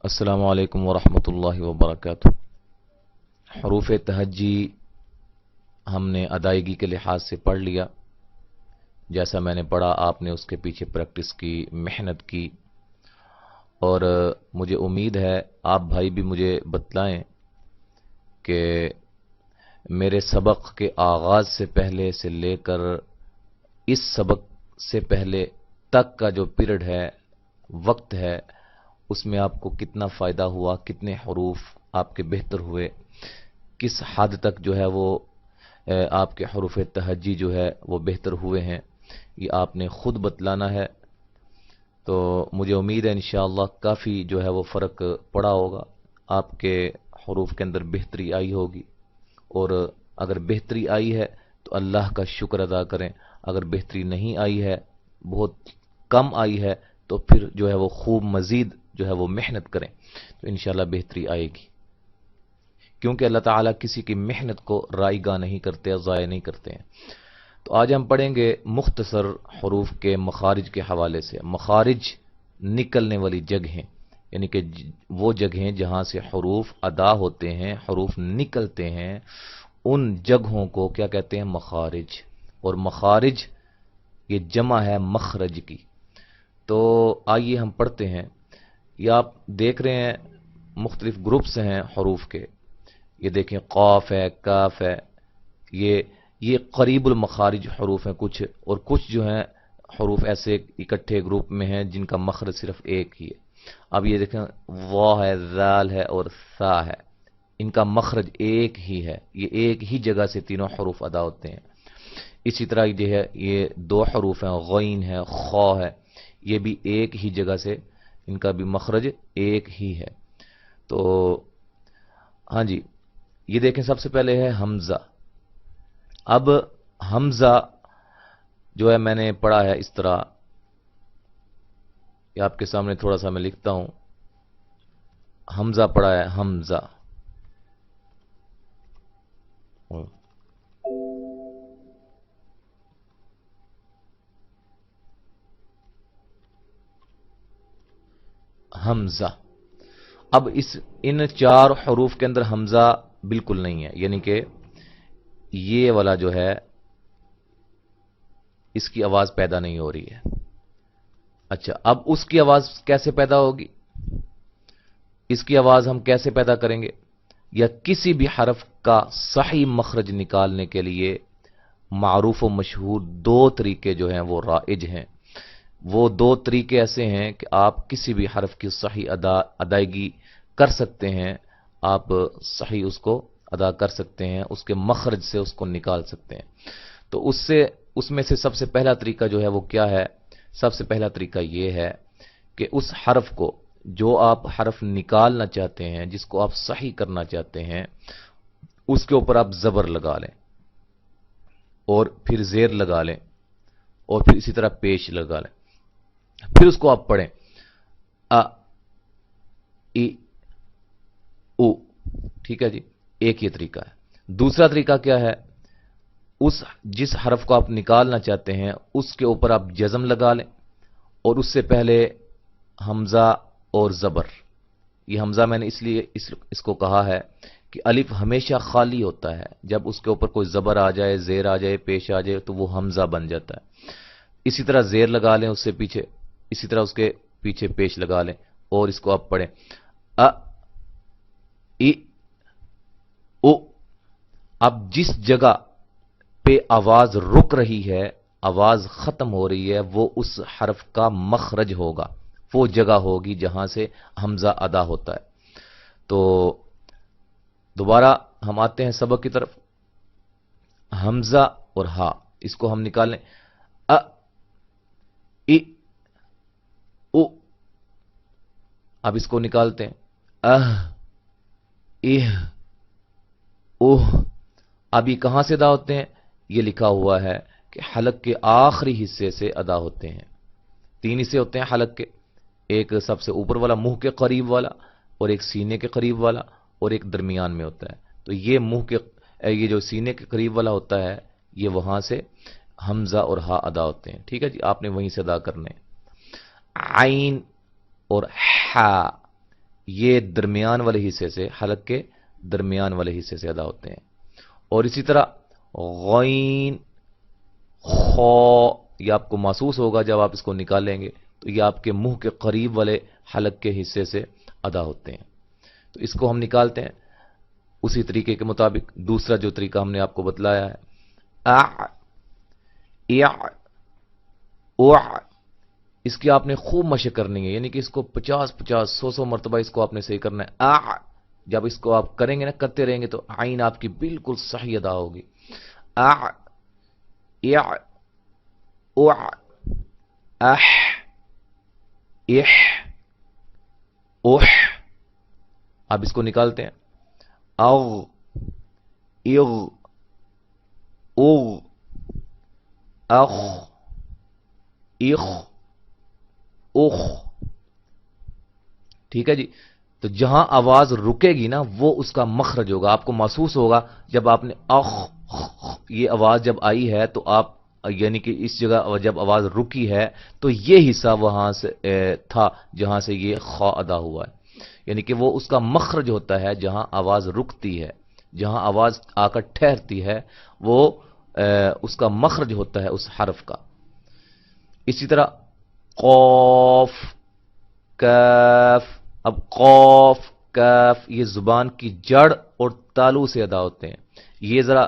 अस्सलामु अलैकुम वरहमतुल्लाहि वबरकातुह। हरूफ तहज्जी हमने अदायगी के लिहाज से पढ़ लिया। जैसा मैंने पढ़ा आपने उसके पीछे प्रैक्टिस की, मेहनत की, और मुझे उम्मीद है आप भाई भी मुझे बतलाएं कि मेरे सबक के आगाज़ से पहले से लेकर इस सबक से पहले तक का जो पीरियड है, वक्त है, उसमें आपको कितना फ़ायदा हुआ, कितने हरूफ आपके बेहतर हुए, किस हद तक जो है वो आपके हरूफ तहज्जी जो है वो बेहतर हुए हैं, ये आपने खुद बतलाना है। तो मुझे उम्मीद है इंशाअल्लाह काफ़ी जो है वो फ़र्क पड़ा होगा, आपके हरूफ के अंदर बेहतरी आई होगी। और अगर बेहतरी आई है तो अल्लाह का शुक्र अदा करें, अगर बेहतरी नहीं आई है, बहुत कम आई है, तो फिर जो है वो खूब मज़ीद जो है वो मेहनत करें तो इंशाअल्लाह बेहतरी आएगी। क्योंकि अल्लाह ताला किसी की मेहनत को रायगा नहीं करते, ज़ाया नहीं करते हैं। तो आज हम पढ़ेंगे मुख्तसर हरूफ के मखारिज के हवाले से। मखारिज निकलने वाली जगहें, यानी कि वो जगहें जहां से हरूफ अदा होते हैं, हरूफ निकलते हैं, उन जगहों को क्या कहते हैं? मखारिज। और मखारिज ये जमा है मखरज की। तो आइए हम पढ़ते हैं। ये आप देख रहे हैं मुख्तलिफ ग्रुप्स हैं हरूफ के। ये देखें क़ाफ है, काफ है, ये करीबुल मखारिज हरूफ हैं कुछ, और कुछ जो हैं हरूफ ऐसे इकट्ठे ग्रुप में हैं जिनका मखरज सिर्फ एक ही है। अब ये देखें वाह है, ज़ाल है और सा है, इनका मखरज एक ही है, ये एक ही जगह से तीनों हरूफ अदा होते हैं। इसी तरह जो है ये दो हरूफ हैं, गैन है, खा है, ये भी एक ही जगह से, इनका भी मखरज एक ही है। तो हाँ जी, ये देखें सबसे पहले है हमजा। अब हमजा जो है मैंने पढ़ा है इस तरह, ये आपके सामने थोड़ा सा मैं लिखता हूं। हमजा पढ़ा है, हमजा। हमजा। अब इन चार हरूफ के अंदर हमजा बिल्कुल नहीं है, यानी कि ये वाला जो है इसकी आवाज पैदा नहीं हो रही है। अच्छा, अब उसकी आवाज कैसे पैदा होगी? इसकी आवाज हम कैसे पैदा करेंगे? या किसी भी हरफ का सही मखरज निकालने के लिए मारूफ व मशहूर दो तरीके जो हैं वो राइज हैं। वो दो तरीके ऐसे हैं कि आप किसी भी हरफ की सही अदायगी कर सकते हैं, आप सही उसको अदा कर सकते हैं, उसके मखरज से उसको निकाल सकते हैं। तो उसमें से सबसे पहला तरीका जो है वो क्या है? सबसे पहला तरीका ये है कि उस हरफ को, जो आप हरफ निकालना चाहते हैं, जिसको आप सही करना चाहते हैं, उसके ऊपर आप जबर लगा लें और फिर जेर लगा लें और फिर इसी तरह पेश लगा लें, फिर उसको आप पढ़ें अ इ उ। ठीक है जी, एक ही तरीका है। दूसरा तरीका क्या है? जिस हरफ को आप निकालना चाहते हैं उसके ऊपर आप जज़म लगा लें और उससे पहले हमजा और जबर। ये हमजा मैंने इसलिए इसको कहा है कि अलिफ हमेशा खाली होता है, जब उसके ऊपर कोई जबर आ जाए, जेर आ जाए, पेश आ जाए, तो वो हमजा बन जाता है। इसी तरह जेर लगा लें उससे पीछे, इसी तरह उसके पीछे पेश लगा लें और इसको आप पढ़ें अ इ उ। अब जिस जगह पे आवाज रुक रही है, आवाज खत्म हो रही है, वो उस हरफ का मखरज होगा, वो जगह होगी जहां से हमजा अदा होता है। तो दोबारा हम आते हैं सबक की तरफ। हमजा और हा, इसको हम निकालें अ इ उ। अब इसको निकालते हैं अह इह उह। अब ये कहां से अदा होते हैं? ये लिखा हुआ है कि हलक के आखिरी हिस्से से अदा होते हैं। तीन हिस्से होते हैं हलक के, एक सबसे ऊपर वाला मुंह के करीब वाला, और एक सीने के करीब वाला, और एक दरमियान में होता है। तो ये जो सीने के करीब वाला होता है, ये वहां से हमजा और हा अदा होते हैं। ठीक है जी, आपने वहीं से अदा करने। आइन और हा, یہ درمیان والے حصے سے، حلق کے درمیان والے حصے سے ادا ہوتے ہیں. اور اسی طرح غین، خو، یہ آپ کو محسوس ہوگا جب آپ اس کو نکالیں گے تو یہ آپ کے منہ کے قریب والے حلق کے حصے سے ادا ہوتے ہیں. تو اس کو ہم نکالتے ہیں اسی طریقے کے مطابق. دوسرا جو طریقہ ہم نے آپ کو بتلایا ہے، اس کی آپ نے خوب مشق کرنی ہے، یعنی کہ اس کو 50 100 مرتبہ اس کو آپ نے صحیح کرنا ہے. جب اس کو آپ کریں گے نا، کرتے رہیں گے تو عین آپ کی بالکل صحیح ادا ہوگی. اح، اح، اوح. اب اس کو نکالتے ہیں، اغ، اغ، اغ، اخ، اخ، اخ. ٹھیک ہے جی. تو جہاں آواز رکے گی نا وہ اس کا مخرج ہوگا. آپ کو محسوس ہوگا جب آپ نے اخ یہ آواز جب آئی ہے تو آپ، یعنی کہ اس جگہ جب آواز رکی ہے تو یہ حصہ وہاں سے تھا جہاں سے یہ خا ادا ہوا ہے. یعنی کہ وہ اس کا مخرج ہوتا ہے جہاں آواز رکتی ہے، جہاں آواز آ کر ٹھہرتی ہے وہ اس کا مخرج ہوتا ہے اس حرف کا. اسی طرح قوف، کاف. اب قوف، کاف یہ زبان کی جڑ اور تالو سے ادا ہوتے ہیں. یہ ذرا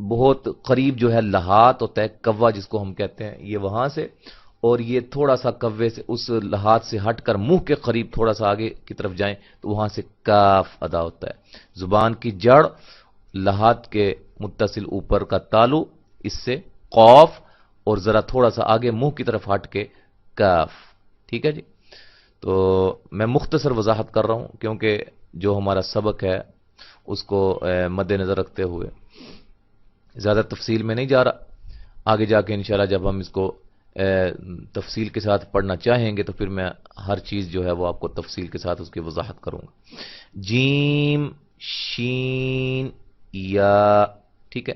بہت قریب جو ہے لحات ہوتا ہے، کوا جس کو ہم کہتے ہیں، یہ وہاں سے، اور یہ تھوڑا سا کوے سے اس لحات سے ہٹ کر منہ کے قریب تھوڑا سا آگے کی طرف جائیں تو وہاں سے کاف ادا ہوتا ہے. زبان کی جڑ، لحات کے متصل اوپر کا تالو، اس سے قوف، اور ذرا تھوڑا سا آگے منہ کی طرف ہٹ کے کاف. ٹھیک ہے جی. تو میں مختصر وضاحت کر رہا ہوں کیونکہ جو ہمارا سبق ہے اس کو مد نظر رکھتے ہوئے زیادہ تفصیل میں نہیں جا رہا. آگے جا کے انشاءاللہ جب ہم اس کو تفصیل کے ساتھ پڑھنا چاہیں گے تو پھر میں ہر چیز جو ہے وہ آپ کو تفصیل کے ساتھ اس کی وضاحت کروں گا. جیم، شین، یا. ٹھیک ہے.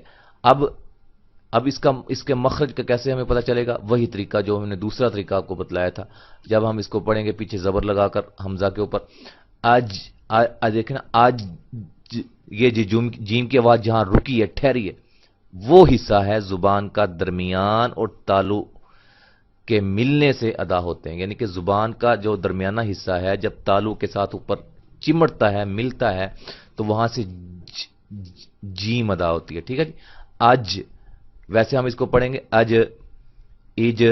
اب اس کے مخرج کا کیسے ہمیں پتہ چلے گا؟ وہی طریقہ جو ہم نے دوسرا طریقہ آپ کو بتلایا تھا. جب ہم اس کو پڑھیں گے پیچھے زبر لگا کر حمزہ کے اوپر، آج دیکھیں نا، آج یہ جیم کی آواز جہاں رکی ہے، ٹھہری ہے، وہ حصہ ہے زبان کا درمیان اور تالو کے ملنے سے ادا ہوتے ہیں. یعنی کہ زبان کا جو درمیانہ حصہ ہے جب تالو کے ساتھ اوپر چمٹتا ہے، ملتا ہے، تو وہاں سے جیم ادا ہوتی ہے. ٹھیک ہے جی. اج، ویسے ہم اس کو پڑھیں گے اج، اج،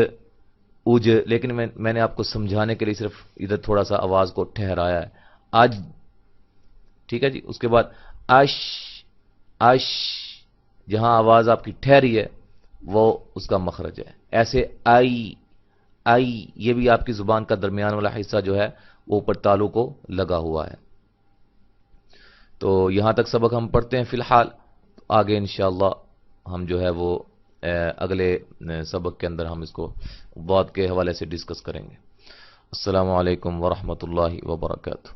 اج، لیکن میں نے آپ کو سمجھانے کے لیے صرف ادھر تھوڑا سا آواز کو ٹھہرایا ہے. اج. ٹھیک ہے جی. اس کے بعد اش، اش، جہاں آواز آپ کی ٹھہری ہے وہ اس کا مخرج ہے. ایسے آئی، آئی، یہ بھی آپ کی زبان کا درمیان والا حصہ جو ہے وہ اوپر تالو کو لگا ہوا ہے. تو یہاں تک سبق ہم پڑھتے ہیں فی الحال. آگے انشاءاللہ ہم جو ہے وہ اگلے سبق کے اندر ہم اس کو بعد کے حوالے سے ڈسکس کریں گے. السلام علیکم ورحمۃ اللہ وبرکاتہ.